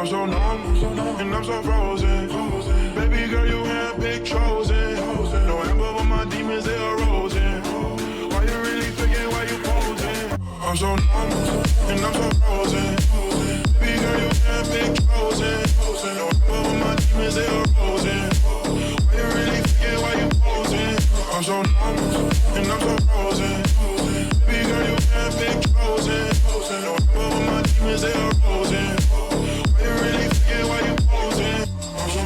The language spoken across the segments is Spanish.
so numb, and I'm so frozen. Baby girl, you handpicked chosen. No amber, but my demons, they are rosing. Why you really thinking, why you posing? I'm so numb, and I'm so frozen. Baby girl, you handpicked chosen. No amber, but my demons, they are rosing. Why you really thinking, why you posing? I'm so numb, and I'm so frozen. Baby girl, you handpicked chosen. No amber, but my demons, they are rosing. Why you really thinking, why you posing? I'm so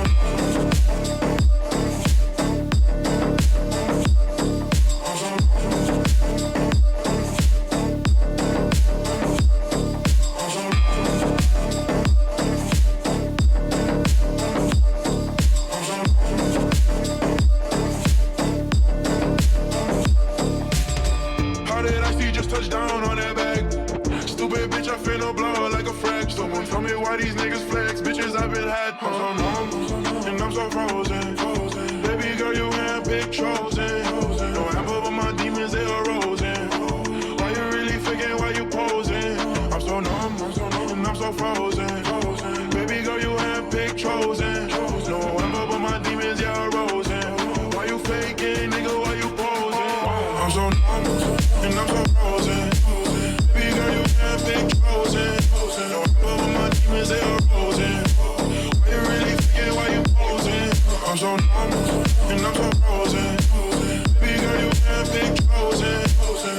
touchdown on that back. Stupid bitch, I finna blow like a frag. Someone tell me why these niggas flex. Bitches, I've been had. I'm so numb, and I'm so frozen. Baby girl, you handpicked chosen. No amber, but my demons, they are rosing. Why you really faking, why you posing? I'm so numb, and I'm so frozen. Baby girl, you handpicked chosen. No amber, but my demons, they are rosing. Why you faking, nigga, why you posing? I'm so numb, and I'm so frozen. Baby girl, you handpicked chosen. No amber, but my demons, they are rosing. Why you really faking, why you posing? I'm so numb, and I'm so frozen. Baby girl, you handpicked chosen.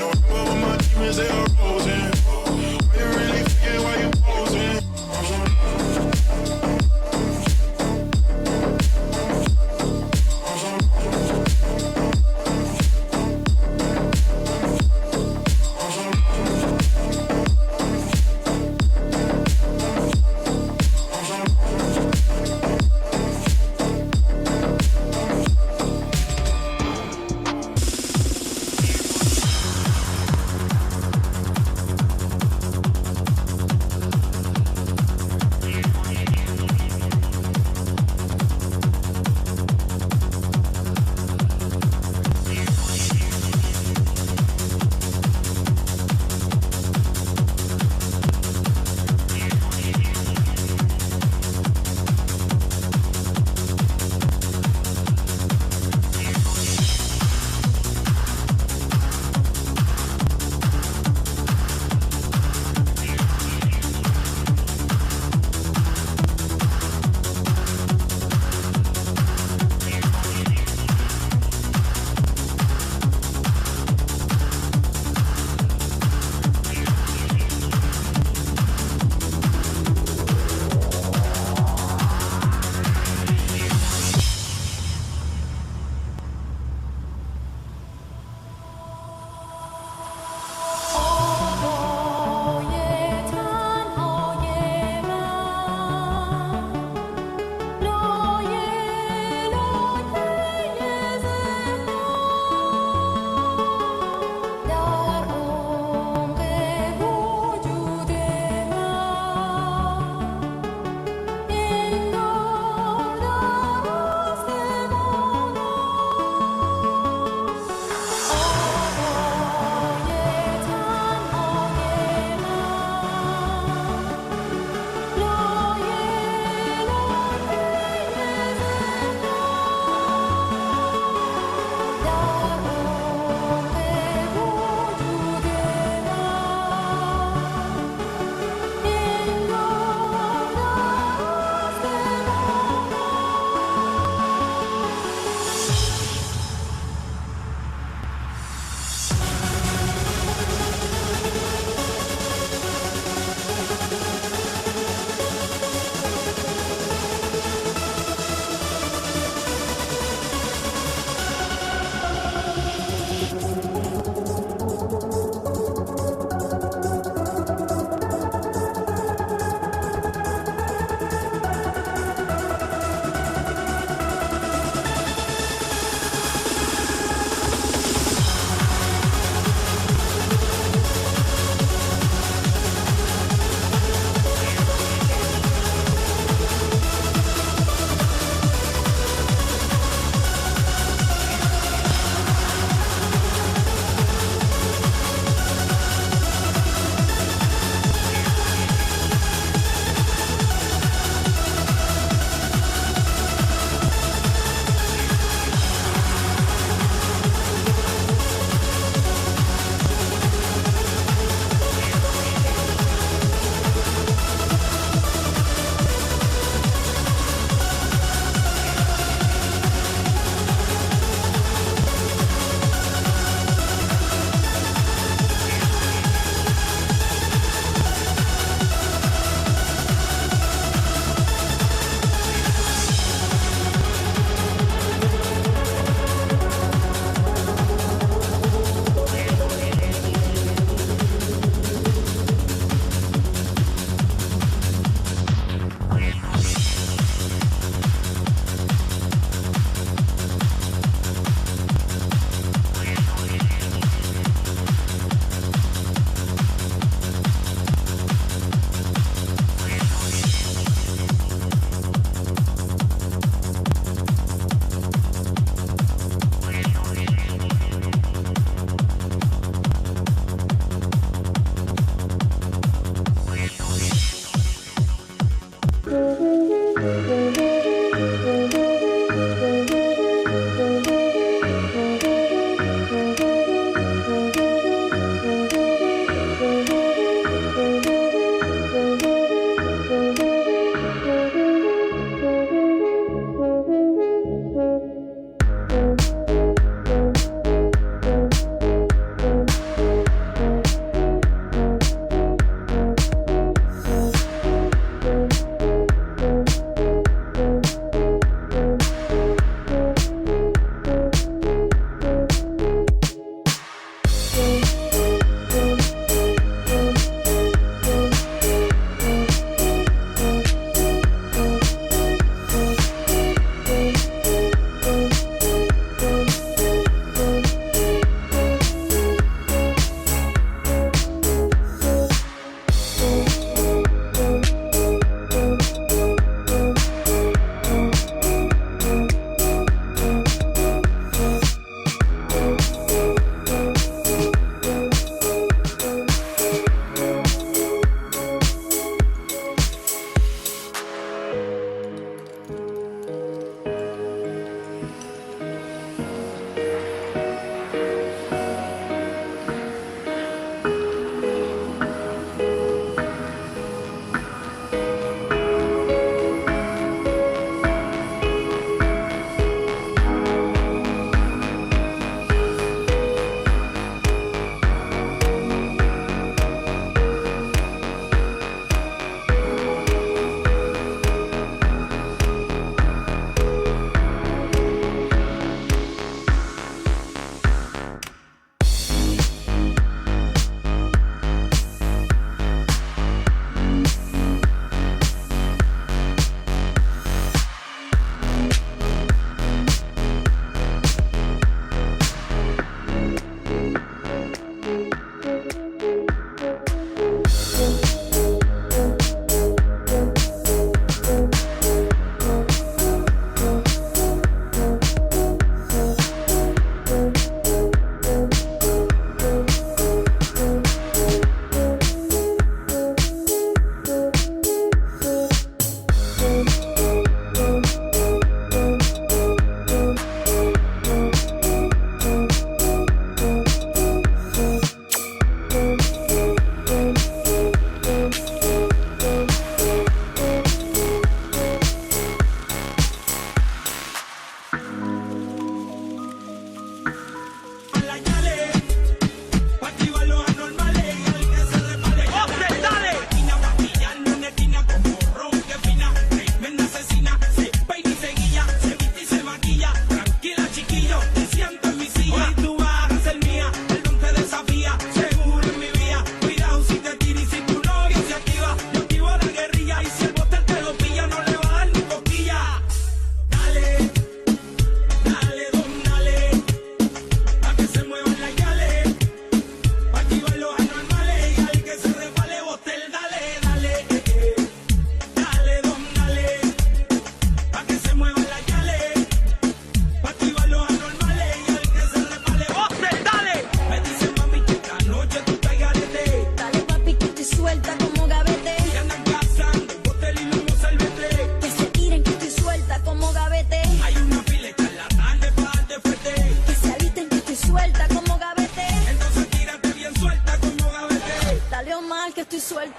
No amber, but my demons, they are rosing. Why you really faking, why you posing? I'm so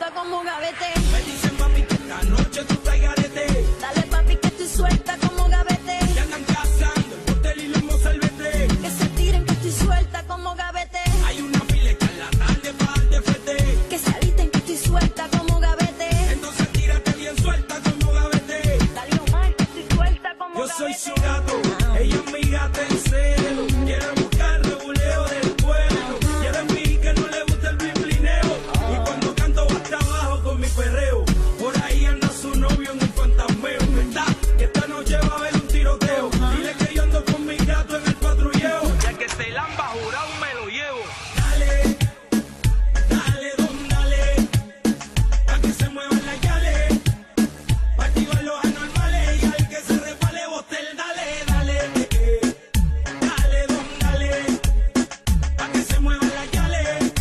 suelta como gavete. Me dicen mami que esta noche tú estás garete. Dale papi que estoy suelta como gavete. Ya andan cazando el hotel y los mozalbete. Que se tiren que estoy suelta como gavete. Hay una fileta en la tarde para el fete. Que se alisten que estoy suelta como gavete. Entonces tírate bien suelta como gavete. Dale Omar que estoy suelta como Yo gavete. soy su gato, ella es mi gata en celo. Quiere buscar reguleo del pueblo. Quiere fingir que no le gusta el biblineo. Y cuando canto va hasta abajo con mi perreo. Por ahí anda su novio en un fantasmeo. ¿Verdad? Que esta noche va a haber un tiroteo. Dile que yo ando con mi gato en el patrulleo. Ya que se lamba jurado me lo llevo. Dale, dale, don, dale. Pa' que se muevan las yales. Pa' activar los anormales. Y al que se resbale botel, dale, dale. Dale, don, dale. Pa' que se muevan las yales.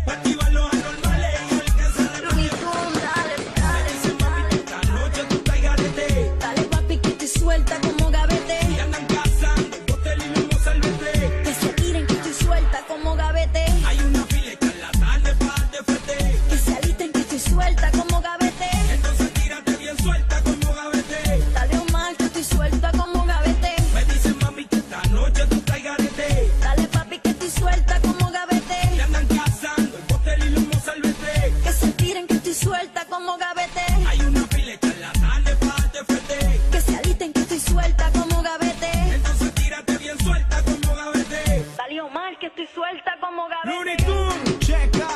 Pa' activar los anormales. Y al que se resbale botel, Dale, me dicen mami que esta noche tú estás garete. dale papi que estoy suelta como gavete. Y andan cazando el hotel y los mozalbete. Que se tiren que estoy suelta como gavete. Hay una fileta en la tarde para darte fete. Que se alisten que estoy suelta como gavete. Entonces tírate bien suelta como gavete. Dale Omar que estoy suelta como gavete. Me dicen mami que esta noche tú estás garete. Dale papi que estoy suelta como gavete. Y andan cazando el hotel y los mozalbete. Que se tiren que estoy suelta como gavete. Hay una fileta en la tarde para darte fete. Que se alisten que estoy suelta como gavete. Entonces tírate bien suelta como gavete. Dale Omar que estoy suelta como Looney gavete. Tunes, checa,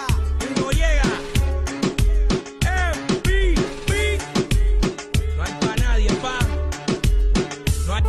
y no llega. MVP. No hay pa' nadie, pa. No hay.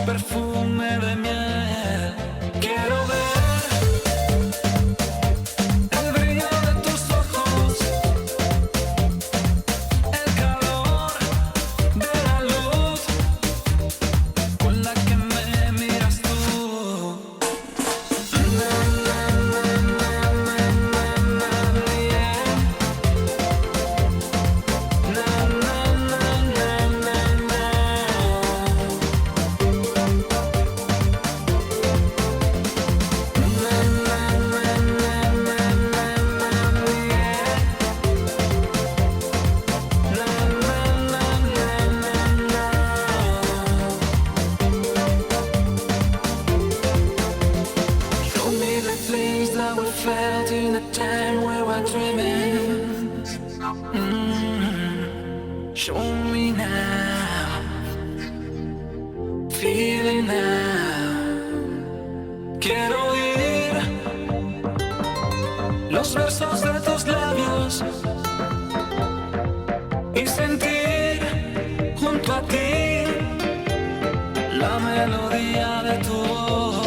perfume de miel. Quiero ver el brillo de tus ojos, el calor de la luz con la que me miras tú. Show me the things that we felt in the time we were dreaming. Show me now, feeling now. Quiero oír los versos de tus labios y sentir junto a ti la melodía de tu voz.